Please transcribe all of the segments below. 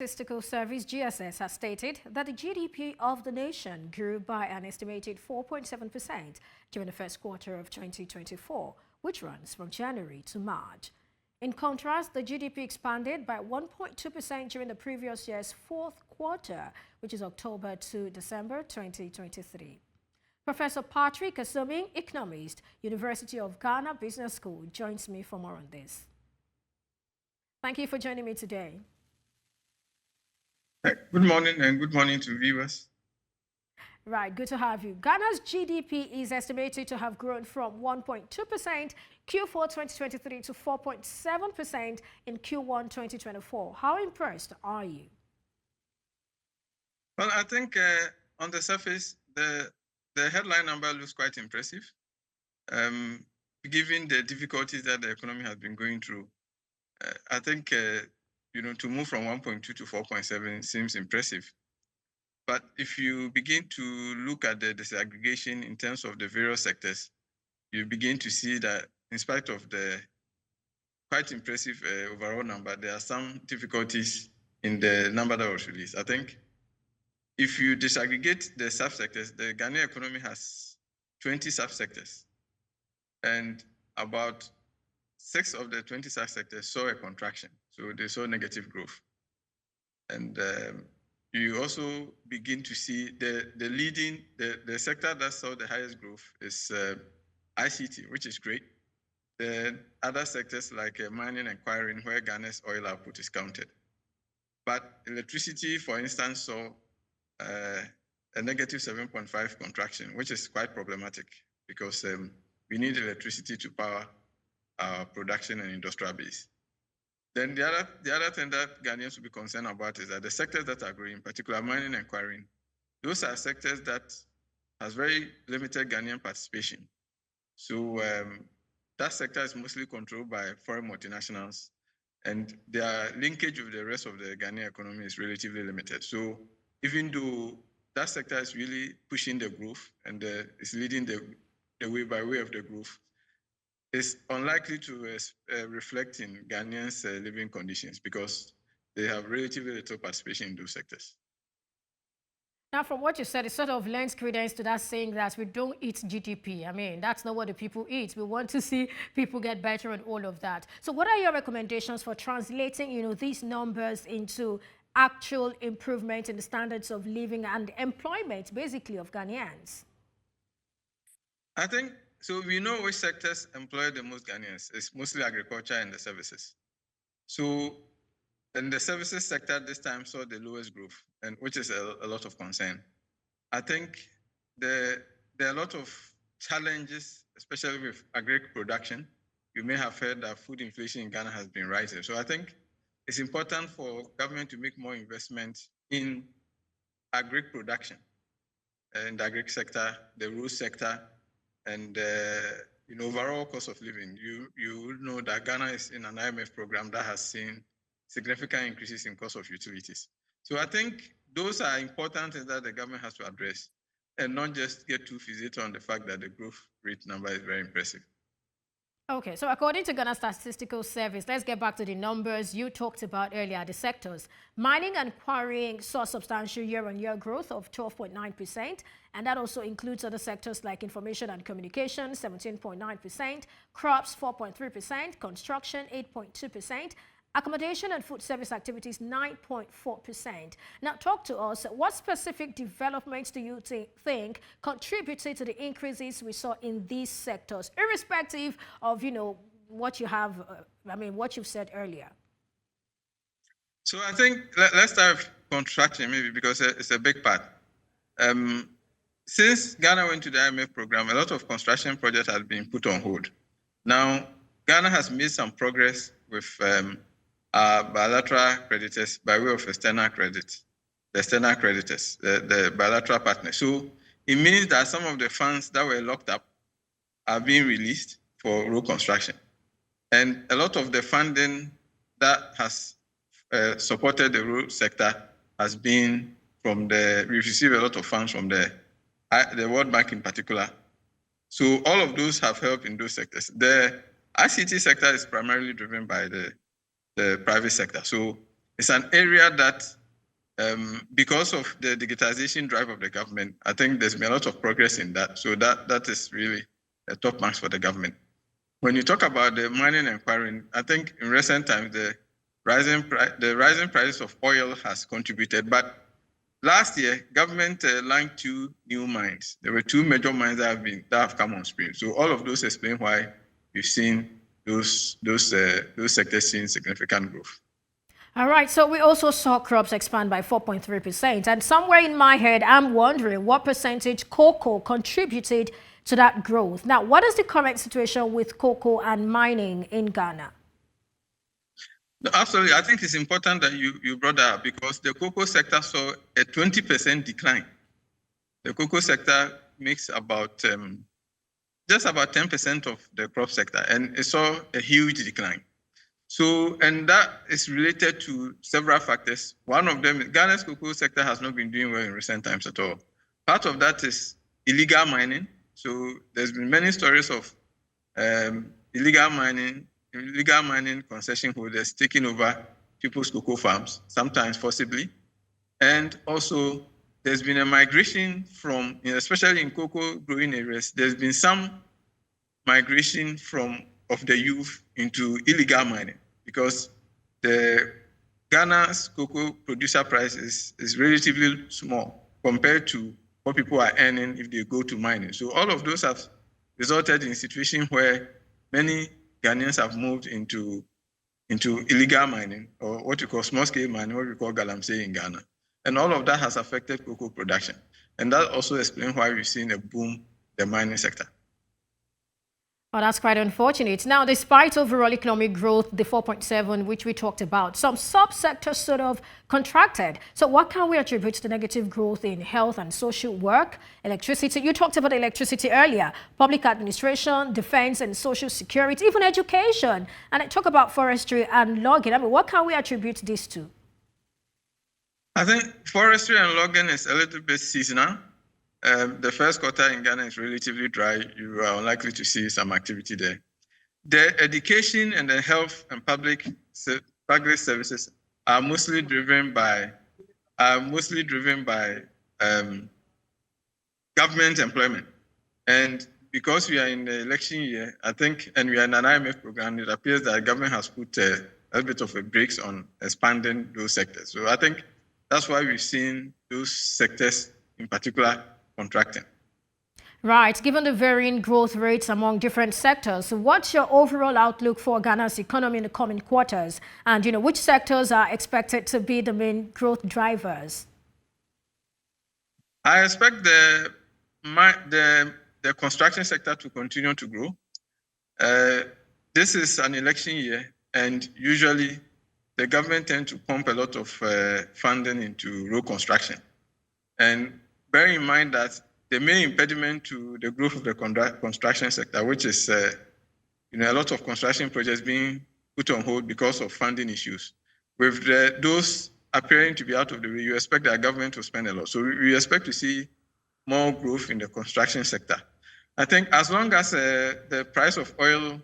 Statistical Service (GSS) has stated that the GDP of the nation grew by an estimated 4.7% during the first quarter of 2024, which runs from January to March. In contrast, the GDP expanded by 1.2% during the previous year's fourth quarter, which is October to December 2023. Professor Patrick Assuming, economist, University of Ghana Business School, joins me for more on this. Thank you for joining me today. Good morning and good morning to viewers. Right, good to have you. Ghana's GDP is estimated to have grown from 1.2% Q4 2023 to 4.7% in Q1 2024. How impressed are you? Well, I think on the surface, the headline number looks quite impressive, given the difficulties that the economy has been going through. I think to move from 1.2 to 4.7 seems impressive. But if you begin to look at the disaggregation in terms of the various sectors, you begin to see that in spite of the quite impressive overall number, there are some difficulties in the number that was released. I think if you disaggregate the subsectors, the Ghanaian economy has 20 subsectors, and about 6 of the 20 subsectors saw a contraction. So they saw negative growth. And you also begin to see the sector that saw the highest growth is ICT, which is great. The other sectors like mining and quarrying, where Ghana's oil output is counted. But electricity, for instance, saw a negative 7.5 contraction, which is quite problematic because we need electricity to power our production and industrial base. Then the other thing that Ghanaians will be concerned about is that the sectors that are growing, in particular mining and quarrying, those are sectors that has very limited Ghanaian participation. So that sector is mostly controlled by foreign multinationals, and their linkage with the rest of the Ghanaian economy is relatively limited. So even though that sector is really pushing the growth and is leading the way by way of the growth, it's unlikely to reflect in Ghanaians' living conditions because they have relatively little participation in those sectors. Now, from what you said, it sort of lends credence to that saying that we don't eat GDP. I mean, that's not what the people eat. We want to see people get better and all of that. So what are your recommendations for translating, these numbers into actual improvement in the standards of living and employment, basically, of Ghanaians? I think, so we know which sectors employ the most Ghanaians. It's mostly agriculture and the services. So in the services sector, this time saw the lowest growth, and which is a lot of concern. I think there are a lot of challenges, especially with agri production. You may have heard that food inflation in Ghana has been rising. So I think it's important for government to make more investment in agri production, and the agri sector, the rural sector, and overall cost of living. You know that Ghana is in an IMF program that has seen significant increases in cost of utilities. So I think those are important things that the government has to address and not just get too fixated on the fact that the growth rate number is very impressive. Okay, so according to Ghana Statistical Service, let's get back to the numbers you talked about earlier, the sectors. Mining and quarrying saw substantial year-on-year growth of 12.9%, and that also includes other sectors like information and communication, 17.9%, crops, 4.3%, construction, 8.2%, accommodation and food service activities, 9.4%. Now, talk to us. What specific developments do you think contributed to the increases we saw in these sectors, irrespective of, what you have, what you've said earlier? So I think let's start with construction, maybe, because it's a big part. Since Ghana went to the IMF program, a lot of construction projects have been put on hold. Now, Ghana has made some progress with bilateral creditors by way of external credit, the external creditors, the bilateral partners. So it means that some of the funds that were locked up are being released for road construction. And a lot of the funding that has supported the road sector has been we've received a lot of funds from the World Bank in particular. So all of those have helped in those sectors. The ICT sector is primarily driven by the private sector. So It's an area that, because of the digitization drive of the government, I think there's been a lot of progress in that. So that is really a top marks for the government. When you talk about the mining and quarrying, I think in recent times the rising price of oil has contributed. But last year, government launched 2 new mines. There were 2 major mines that have come on stream. So all of those explain why we've seen those sectors seeing significant growth. All right, so we also saw crops expand by 4.3%. And somewhere in my head, I'm wondering what percentage cocoa contributed to that growth. Now, what is the current situation with cocoa and mining in Ghana? No, absolutely. I think it's important that you brought that up because the cocoa sector saw a 20% decline. The cocoa sector makes about just about 10% of the crop sector, and it saw a huge decline. So, and that is related to several factors. One of them, Ghana's cocoa sector has not been doing well in recent times at all. Part of that is illegal mining. So there's been many stories of illegal mining concession holders taking over people's cocoa farms, sometimes forcibly. And also there's been a migration from, especially in cocoa growing areas, there's been some migration of the youth into illegal mining because the Ghana's cocoa producer price is relatively small compared to what people are earning if they go to mining. So all of those have resulted in a situation where many Ghanaians have moved into illegal mining, or what we call small-scale mining, what we call galamsey in Ghana. And all of that has affected cocoa production. And that also explains why we've seen a boom in the mining sector. Oh, that's quite unfortunate. Now, despite overall economic growth, the 4.7, which we talked about, some subsectors sort of contracted. So what can we attribute to the negative growth in health and social work, electricity? You talked about electricity earlier, public administration, defense and social security, even education. And I talk about forestry and logging. I mean, what can we attribute this to? I think forestry and logging is a little bit seasonal. The first quarter in Ghana is relatively dry. You are unlikely to see some activity there. The education and the health and public services are mostly driven by government employment. And because we are in the election year, I think, and we are in an IMF program, it appears that the government has put a bit of a brakes on expanding those sectors. So I think that's why we've seen those sectors in particular contracting. Right. Given the varying growth rates among different sectors, what's your overall outlook for Ghana's economy in the coming quarters? And, which sectors are expected to be the main growth drivers? I expect the construction sector to continue to grow. This is an election year, and usually the government tends to pump a lot of funding into road construction. And bear in mind that the main impediment to the growth of the construction sector, which is a lot of construction projects being put on hold because of funding issues, with those appearing to be out of the way, you expect the government to spend a lot. So we expect to see more growth in the construction sector. I think as long as the price of oil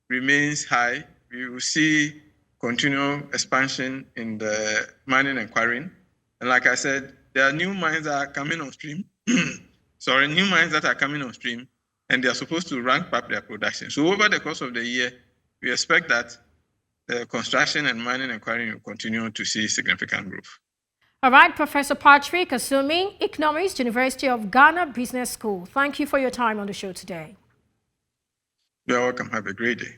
remains high, we will see continual expansion in the mining and quarrying. And like I said, there are new mines that are coming on stream. New mines that are coming on stream, and they are supposed to ramp up their production. So over the course of the year, we expect that the construction and mining and quarrying will continue to see significant growth. All right, Professor Patrick Assuming, economist, University of Ghana Business School. Thank you for your time on the show today. You're welcome. Have a great day.